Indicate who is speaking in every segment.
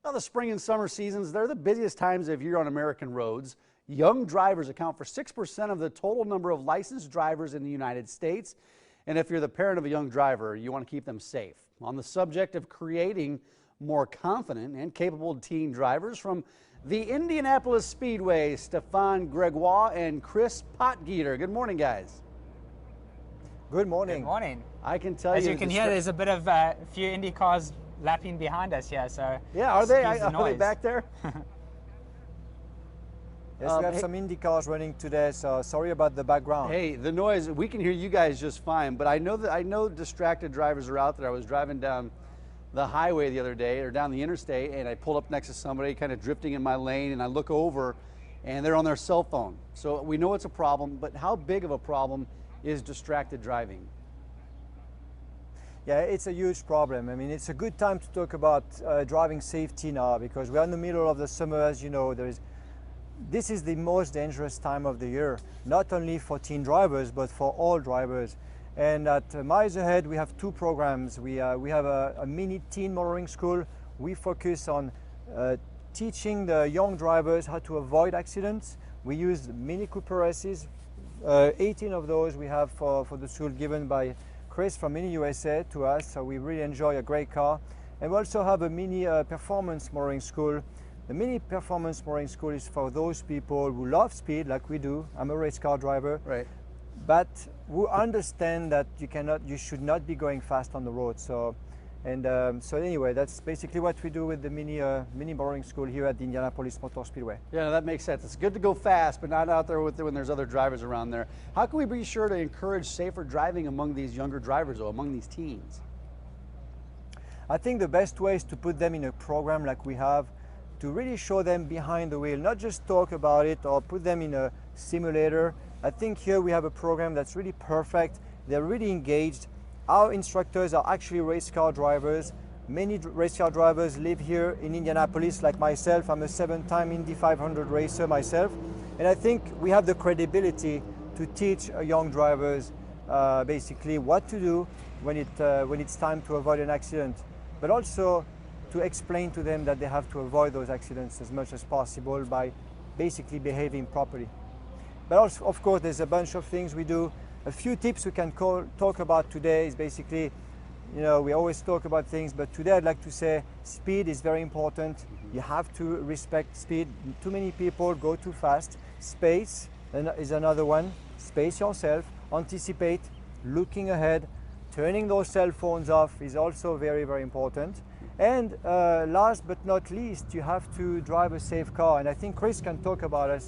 Speaker 1: Now, the spring and summer seasons, they're the busiest times of year on American roads. Young drivers account for 6% of the total number of licensed drivers in the United States. And if you're the parent of a young driver, you want to keep them safe. On the subject of creating more confident and capable teen drivers, from the Indianapolis Speedway, Stefan Gregoire and Chris Potgieter. Good morning, guys.
Speaker 2: Good morning.
Speaker 3: Good morning.
Speaker 1: I can tell
Speaker 3: As you can hear, there's a bit of a few Indy cars lapping behind us here. So
Speaker 1: yeah, are they back there?
Speaker 2: Yes, we have some Indy cars running today, so sorry about the background.
Speaker 1: Hey, the noise, we can hear you guys just fine, but I know distracted drivers are out there. I was driving down the highway the other day, or down the interstate, and I pulled up next to somebody kind of drifting in my lane, and I look over and they're on their cell phone. So we know it's a problem, but how big of a problem is distracted driving?
Speaker 2: Yeah, it's a huge problem. I mean, it's a good time to talk about driving safety now, because we're in the middle of the summer. As you know, this is the most dangerous time of the year, not only for teen drivers, but for all drivers. And at Miles Ahead, we have two programs. We have a mini teen motoring school. We focus on teaching the young drivers how to avoid accidents. We use Mini Cooper S's, 18 of those we have for the school, given by Chris from Mini USA to us, so we really enjoy a great car. And we also have a mini performance motoring school. The mini performance motoring school is for those people who love speed, like we do. I'm a race car driver,
Speaker 1: right?
Speaker 2: But who understand that you should not be going fast on the road. So anyway, that's basically what we do with the mini motoring school here at the Indianapolis Motor Speedway.
Speaker 1: Yeah, that makes sense. It's good to go fast, but not out there when there's other drivers around there. How can we be sure to encourage safer driving among these younger drivers, or among these teens?
Speaker 2: I think the best way is to put them in a program like we have, to really show them behind the wheel, not just talk about it or put them in a simulator. I think here we have a program that's really perfect. They're really engaged. Our instructors are actually race car drivers. Many race car drivers live here in Indianapolis, like myself. I'm a 7-time Indy 500 racer myself. And I think we have the credibility to teach young drivers basically what to do when it's time to avoid an accident, but also to explain to them that they have to avoid those accidents as much as possible by basically behaving properly. But also, of course, there's a bunch of things we do. A few tips we can talk about today is basically, we always talk about things, but today I'd like to say speed is very important. You have to respect speed. Too many people go too fast. Space is another one. Space yourself, anticipate, looking ahead, turning those cell phones off is also very, very important. And last but not least, you have to drive a safe car. And I think Chris can talk about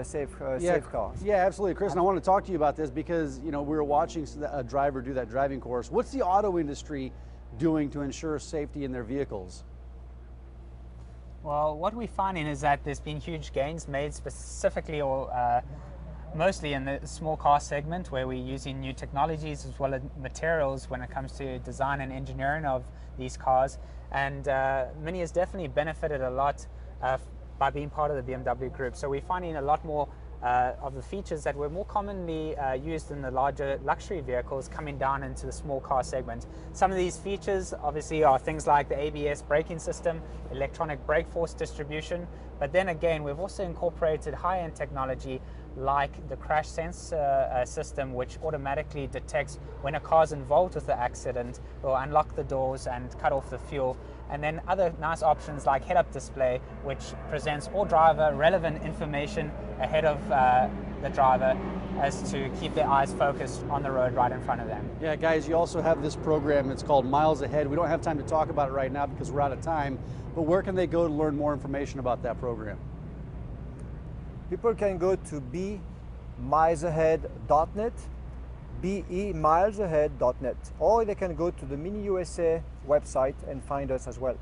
Speaker 2: safe cars.
Speaker 1: Yeah, absolutely, Chris. And I want to talk to you about this because we were watching a driver do that driving course. What's the auto industry doing to ensure safety in their vehicles?
Speaker 3: Well, what we're finding is that there's been huge gains made specifically or mostly in the small car segment, where we're using new technologies as well as materials when it comes to design and engineering of these cars. And Mini has definitely benefited a lot by being part of the BMW group. So we're finding a lot more of the features that were more commonly used in the larger luxury vehicles coming down into the small car segment. Some of these features obviously are things like the ABS braking system, electronic brake force distribution, but then again we've also incorporated high-end technology like the crash sensor system, which automatically detects when a car's involved with the accident, will unlock the doors and cut off the fuel. And then other nice options like head-up display, which presents all driver relevant information ahead of the driver, as to keep their eyes focused on the road right in front of them.
Speaker 1: Yeah, guys, you also have this program. It's called Miles Ahead. We don't have time to talk about it right now because we're out of time, but where can they go to learn more information about that program?
Speaker 2: People can go to bemilesahead.net, bemilesahead.net, or they can go to the Mini USA website and find us as well.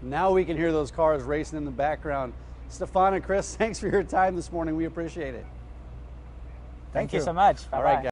Speaker 1: Now we can hear those cars racing in the background. Stefan and Chris, thanks for your time this morning. We appreciate it.
Speaker 3: Thank you so much. Bye-bye.
Speaker 1: All right, guys.